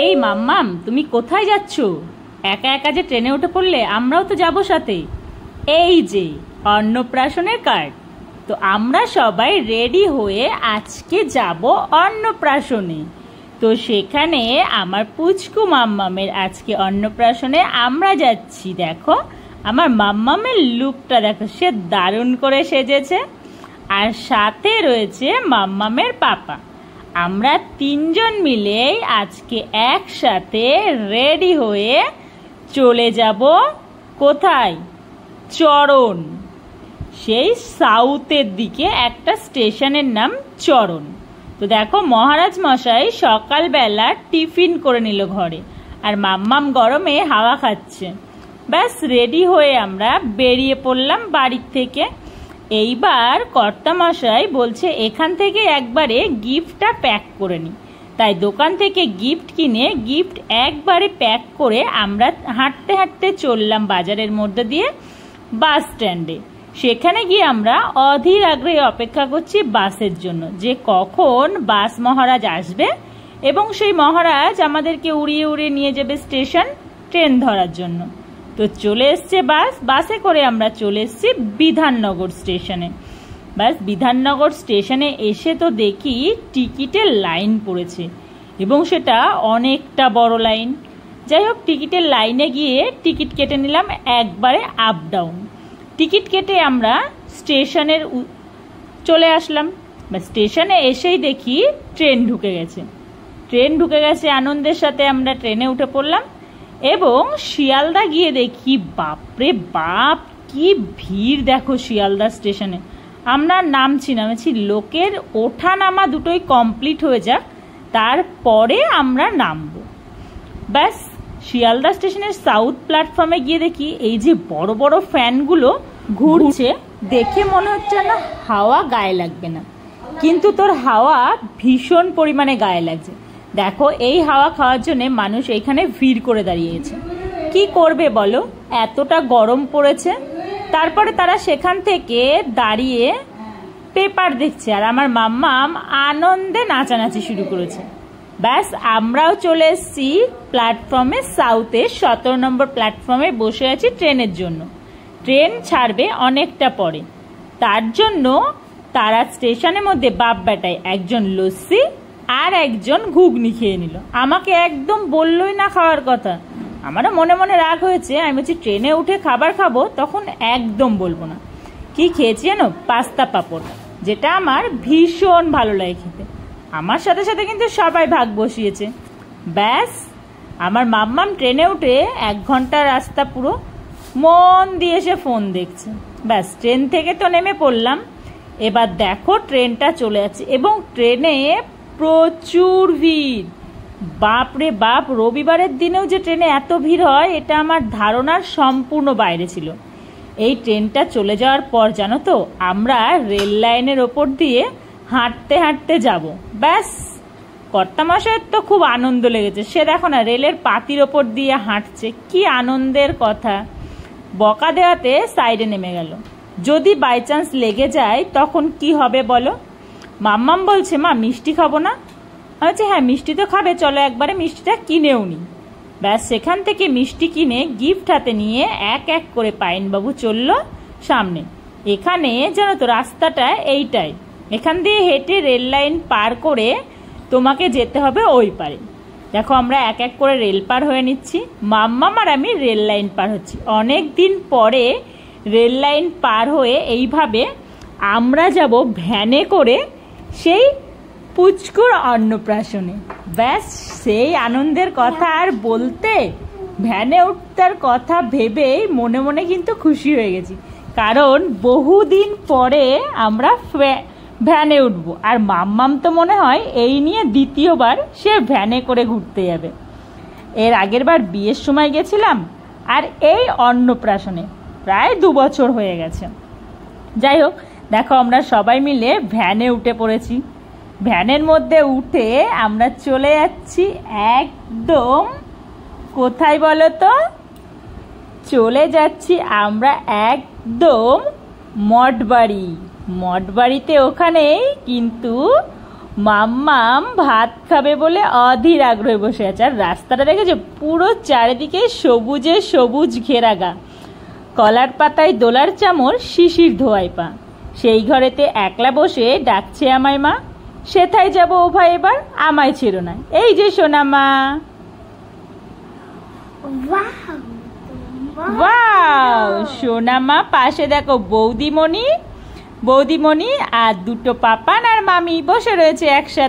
এই মাম্মাম, তুমি কোথায় যাচ্ছ? একা একা যে ট্রেনে উঠে পড়লে, আমরাও তো যাবো সাথে। এই যে অন্নপ্রাশনের কার্ড, তো আমরা সবাই রেডি হয়ে আজকে যাব অন্নপ্রাশনে। তো সেখানে আমার পুচকু মাম্মামের আজকে অন্নপ্রাশনে আমরা যাচ্ছি। দেখো আমার মাম্মামের লুকটা দেখো, সে দারুণ করে সেজেছে। আর সাথে রয়েছে মাম্মামের পাপা। আমরা তিনজন মিলে আজকে একসাথে রেডি হয়ে চলে যাব কোথায়? চরণ। সেই সাউথের দিকে একটা স্টেশনের নাম চরণ। তো দেখো মহারাজ মশাই সকালবেলা টিফিন করে নিল ঘরে, আর মাম্মাম গরমে হাওয়া খাচ্ছে। ব্যাস রেডি হয়ে আমরা বেরিয়ে পড়লাম বাড়ির থেকে। এইবার কর্তামশাই বলছে এখান থেকে একবারে গিফটটা প্যাক করে নি। তাই দোকান থেকে গিফট কিনে গিফট একবারে প্যাক করে আমরা হাঁটতে হাঁটতে চললাম বাজারের মধ্যে দিয়ে বাস স্ট্যান্ডে। সেখানে গিয়ে আমরা অধীর আগ্রহে অপেক্ষা করছি বাসের জন্য, যে কখন বাস মহারাজ আসবে এবং সেই মহারাজ আমাদেরকে উড়িয়ে উড়িয়ে নিয়ে যাবে স্টেশন ট্রেন ধরার জন্য। তো চলে এসছে বাসে করে আমরা চলে এসছি বিধাননগর স্টেশনে। বাস বিধাননগর স্টেশনে এসে তো দেখি টিকিটের লাইন পড়েছে, এবং সেটা অনেকটা বড় লাইন। যাই হোক, টিকিটের লাইনে গিয়ে টিকিট কেটে নিলাম একবারে আপ ডাউন। টিকিট কেটে আমরা স্টেশনের চলে আসলাম। বা স্টেশনে এসেই দেখি ট্রেন ঢুকে গেছে। আনন্দের সাথে আমরা ট্রেনে উঠে পড়লাম এবং শিয়ালদা গিয়ে দেখি বাপরে বাপ কি ভিড়। দেখো শিয়ালদা স্টেশনে আমরা নামছি, লোকের ওঠা নামা দুটোই কমপ্লিট হয়ে যাক, তারপরে আমরা নামবো। ব্যাস শিয়ালদা স্টেশনের সাউথ প্ল্যাটফর্মে গিয়ে দেখি এই যে বড় বড় ফ্যানগুলো ঘুরছে, দেখে মনে হচ্ছে না হাওয়া গায়ে লাগবে না, কিন্তু তোর হাওয়া ভীষণ পরিমাণে গায়ে লাগছে। দেখো এই হাওয়া খাওয়ার জন্য মানুষ এখানে ভিড় করে দাঁড়িয়েছে। কি করবে বলো, এতটা গরম পড়েছে। তারপরে তারা সেখান থেকে দাঁড়িয়ে পেপার দেখছে, আর আমার মাম্মাম আনন্দে নাচানাচি শুরু করেছে। ব্যাস আমরাও চলে এসেছি প্ল্যাটফর্মে সাউথে 17 নম্বর প্ল্যাটফর্মে বসে আছি ট্রেনের জন্য। ট্রেন ছাড়বে অনেকটা পরে, তার জন্য তারা স্টেশনের মধ্যে বাপ বেটায় একজন লস্যি আর একজন ঘুগনি খেয়ে নিল। আমাকে একদম বললই না খাওয়ার কথা। আমারও মনে মনে রাগ হয়েছে, আমি বলছি ট্রেনে উঠে খাবার খাবো, তখন একদম বলবো না। কি খেয়েছি জানো? পাস্তা পাপড়, যেটা আমার ভীষণ ভালো লাগে খেতে। আমার সাথে সাথে কিন্তু সবাই ভাগ বসিয়েছে। ব্যাস আমার মাম্মাম ট্রেনে উঠে 1 ঘন্টা রাস্তা পুরো মন দিয়ে সে ফোন দেখছে। ব্যাস ট্রেন থেকে তো নেমে পড়লাম। এবার দেখো ট্রেনটা চলে যাচ্ছে এবং ট্রেনে প্রচুর ভিড়। বাপরে বাপ, রবিবারের দিনেও যে ট্রেনে এত ভিড় হয় এটা আমার ধারণার সম্পূর্ণ বাইরে ছিল। এই ট্রেনটা চলে যাওয়ার পর জানো তো আমরা রেল লাইনের ওপর দিয়ে হাঁটতে হাঁটতে যাব। ব্যাস কর্তামশাইয়ের তো খুব আনন্দ লেগেছে, সে দেখো না রেলের পাতির ওপর দিয়ে হাঁটছে, কি আনন্দের কথা। বকা দেওয়াতে সাইডে নেমে গেল। যদি বাই চান্স লেগে যায় তখন কি হবে বলো? মাম্মাম বলছে মা মিষ্টি খাবো না। আচ্ছা হ্যাঁ মিষ্টি তো খাবে, চলো একবারে মিষ্টিটা কিনেও নি। ব্যাস সেখান থেকে মিষ্টি কিনে গিফট হাতে নিয়ে এক এক করে পাইনবাবু চললো সামনে। এখানে জানো তো রাস্তাটা এইটাই, এখান দিয়ে হেঁটে রেল লাইন পার করে তোমাকে যেতে হবে ওই পারে। দেখো আমরা এক এক করে রেল পার হয়ে নিচ্ছি, মাম্মাম আর আমি রেল লাইন পার হচ্ছি। অনেক দিন পরে রেল লাইন পার হয়ে এইভাবে আমরা যাব ভ্যানে করে সেই পুচকুর অন্নপ্রাশনে। ব্যাস সেই আনন্দের কথা আর বলতে, ভ্যানে উঠতার কথা ভেবেই মনে মনে কিন্তু খুশি হয়ে গেছি, কারণ বহুদিন পরে আমরা ভ্যানে উঠবো। আর মাম্মাম তো মনে হয় এই নিয়ে দ্বিতীয়বার সে ভ্যানে করে ঘুরতে যাবে। এর আগের বার বিয়ের সময় গেছিলাম, আর এই অন্নপ্রাশনে প্রায় 2 বছর হয়ে গেছে। যাই হোক, দেখো আমরা সবাই মিলে ভ্যানে উঠে পড়েছি। ভ্যানের মধ্যে উঠে আমরা চলে যাচ্ছি একদম কোথায় বলো তো? চলে যাচ্ছি আমরা একদম মঠবাড়ি। মঠবাড়িতে ওখানেই কিন্তু মাম্মাম ভাত খাবে বলে অধীর আগ্রহে বসে আছে। আর রাস্তাটা দেখেছে, পুরো চারিদিকে সবুজে সবুজ ঘেরা গা, কলার পাতায় দোলার চামর, শিশির ধোয়ায় পা। সেই ঘরেতে একলা বসে ডাকছে আমায় মা, সেথায় যাব ও ভাই এবার, আমায় ছেড়ো না, এই যে সোনা মা। ওয়াও, সোনা মা, পাশে দেখো বৌদিমণি আর দুটো পাপান আর মামি বসে রয়েছে একসাথে।